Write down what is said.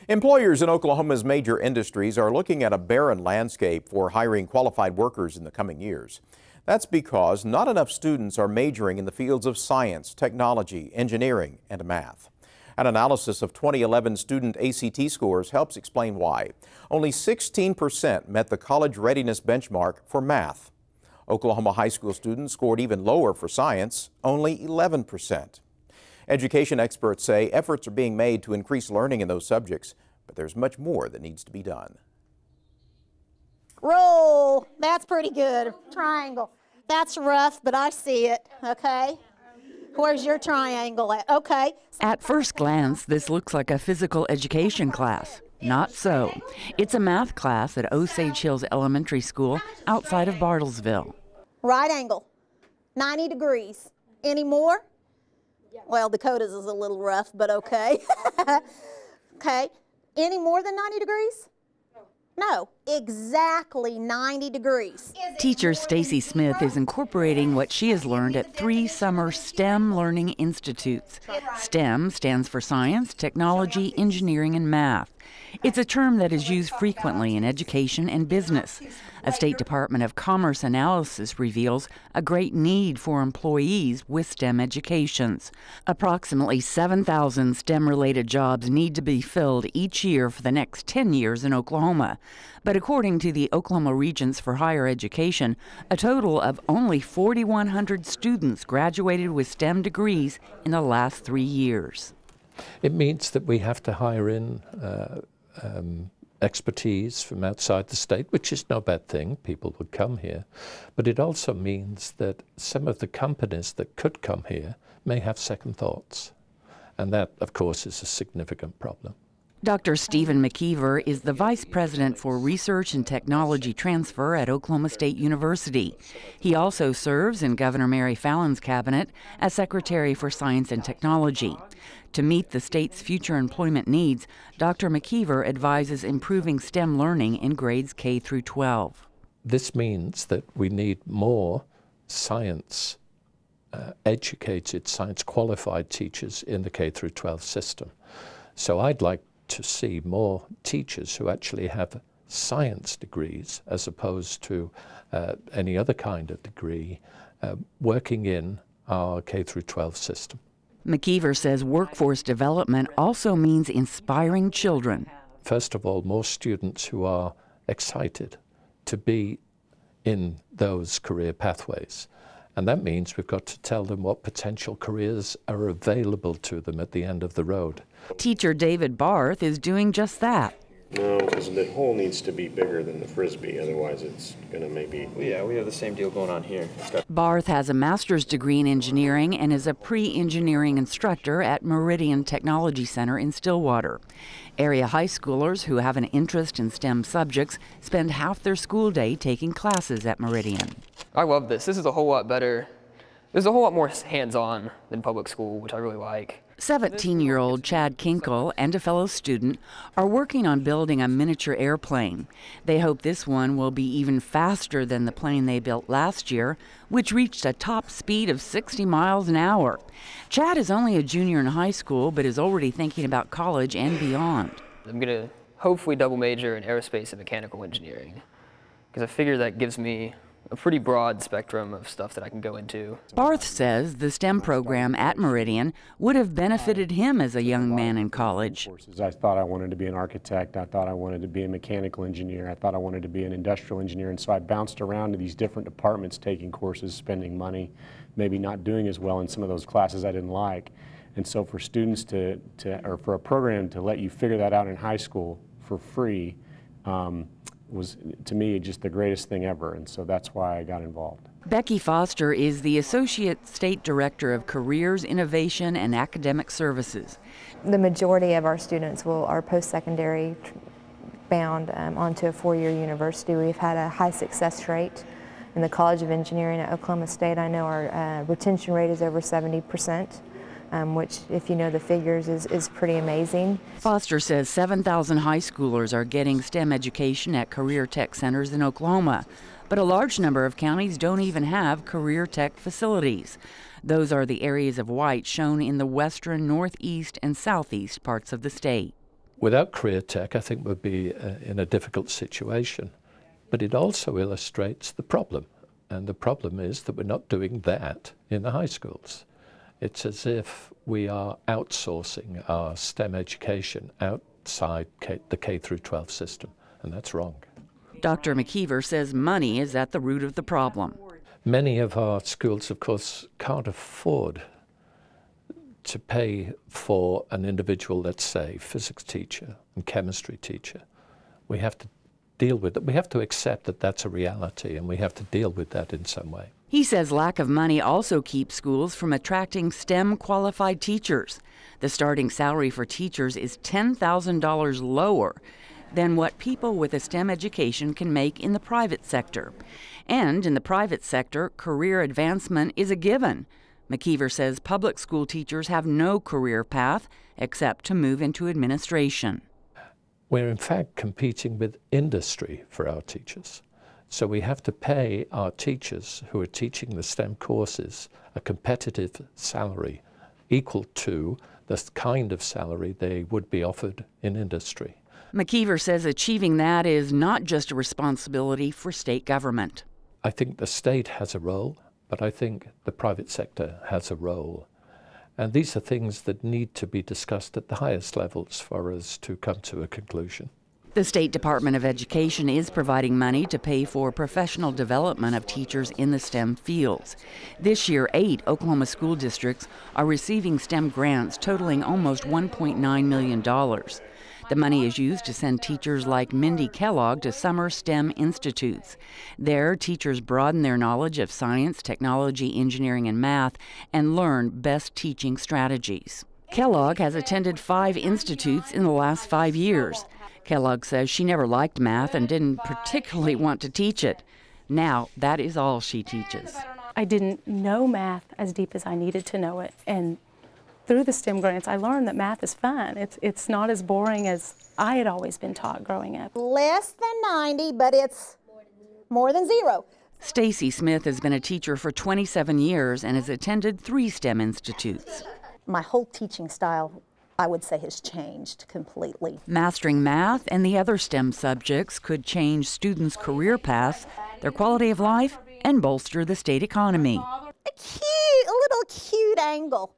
Employers in Oklahoma's major industries are looking at a barren landscape for hiring qualified workers in the coming years. That's because not enough students are majoring in the fields of science, technology, engineering, and math. An analysis of 2011 student ACT scores helps explain why. Only 16% met the college readiness benchmark for math. Oklahoma high school students scored even lower for science, only 11%. Education experts say efforts are being made to increase learning in those subjects, but there's much more that needs to be done. Roll. That's pretty good. Triangle. That's rough, but I see it, okay? Where's your triangle at? Okay. At first glance, this looks like a physical education class. Not so. It's a math class at Osage Hills Elementary School outside of Bartlesville. Right angle. 90 degrees. Any more? Well, Dakota's is a little rough, but okay. Okay. Any more than 90 degrees? No, exactly 90 degrees. Teacher Stacy Smith is incorporating what she has learned at 3 summer STEM learning institutes. STEM stands for science, technology, engineering, and math. It's a term that is used frequently in education and business. A State Department of Commerce analysis reveals a great need for employees with STEM educations. Approximately 7,000 STEM-related jobs need to be filled each year for the next 10 years in Oklahoma. But according to the Oklahoma Regents for Higher Education, a total of only 4,100 students graduated with STEM degrees in the last 3 years. It means that we have to hire in expertise from outside the state, which is no bad thing. People would come here. But it also means that some of the companies that could come here may have second thoughts. And that, of course, is a significant problem. Dr. Stephen McKeever is the Vice President for Research and Technology Transfer at Oklahoma State University. He also serves in Governor Mary Fallon's cabinet as Secretary for Science and Technology. To meet the state's future employment needs, Dr. McKeever advises improving STEM learning in grades K through 12. This means that we need more science educated, science qualified teachers in the K through 12 system. So I'd like to see more teachers who actually have science degrees as opposed to any other kind of degree working in our K through 12 system. McKeever says workforce development also means inspiring children. First of all, more students who are excited to be in those career pathways. And that means we've got to tell them what potential careers are available to them at the end of the road. Teacher David Barth is doing just that. No, because the hole needs to be bigger than the Frisbee, otherwise it's going to maybe... Yeah, we have the same deal going on here. Barth has a master's degree in engineering and is a pre-engineering instructor at Meridian Technology Center in Stillwater. Area high schoolers who have an interest in STEM subjects spend half their school day taking classes at Meridian. I love this. This is a whole lot better. This is a whole lot more hands-on than public school, which I really like. 17-year-old Chad Kinkle and a fellow student are working on building a miniature airplane. They hope this one will be even faster than the plane they built last year, which reached a top speed of 60 miles an hour. Chad is only a junior in high school, but is already thinking about college and beyond. I'm going to hopefully double major in aerospace and mechanical engineering, because I figure that gives me a pretty broad spectrum of stuff that I can go into. Barth says the STEM program at Meridian would have benefited him as a young man in college. I thought I wanted to be an architect, I thought I wanted to be a mechanical engineer, I thought I wanted to be an industrial engineer, and so I bounced around to these different departments taking courses, spending money, maybe not doing as well in some of those classes I didn't like. And so for students or for a program to let you figure that out in high school for free, was, to me, just the greatest thing ever, and so that's why I got involved. Becky Foster is the Associate State Director of Careers, Innovation, and Academic Services. The majority of our students are post-secondary bound onto a 4-year university. We've had a high success rate. In the College of Engineering at Oklahoma State, I know our retention rate is over 70%. Which, if you know the figures, is pretty amazing. Foster says 7,000 high schoolers are getting STEM education at career tech centers in Oklahoma, but a large number of counties don't even have career tech facilities. Those are the areas of white shown in the western, northeast, and southeast parts of the state. Without career tech, I think we'd be in a difficult situation. But it also illustrates the problem. And the problem is that we're not doing that in the high schools. It's as if we are outsourcing our STEM education outside the K through 12 system, and that's wrong. Dr. McKeever says money is at the root of the problem. Many of our schools, of course, can't afford to pay for an individual, let's say, physics teacher and chemistry teacher. We have to deal with it. We have to accept that that's a reality, and we have to deal with that in some way. He says lack of money also keeps schools from attracting STEM qualified teachers. The starting salary for teachers is $10,000 lower than what people with a STEM education can make in the private sector. And in the private sector, career advancement is a given. McKeever says public school teachers have no career path except to move into administration. We're in fact competing with industry for our teachers. So we have to pay our teachers who are teaching the STEM courses a competitive salary equal to the kind of salary they would be offered in industry. McKeever says achieving that is not just a responsibility for state government. I think the state has a role, but I think the private sector has a role. And these are things that need to be discussed at the highest levels for us to come to a conclusion. The State Department of Education is providing money to pay for professional development of teachers in the STEM fields. This year, 8 Oklahoma school districts are receiving STEM grants totaling almost $1.9 million. The money is used to send teachers like Mindy Kellogg to summer STEM institutes. There, teachers broaden their knowledge of science, technology, engineering, and math and learn best teaching strategies. Kellogg has attended 5 institutes in the last 5 years. Kellogg says she never liked math and didn't particularly want to teach it. Now, that is all she teaches. I didn't know math as deep as I needed to know it, and through the STEM grants, I learned that math is fun. It's not as boring as I had always been taught growing up. Less than 90, but it's more than 0. Stacy Smith has been a teacher for 27 years and has attended 3 STEM institutes. My whole teaching style, I would say, has changed completely. Mastering math and the other STEM subjects could change students' career paths, their quality of life, and bolster the state economy. A little cute angle.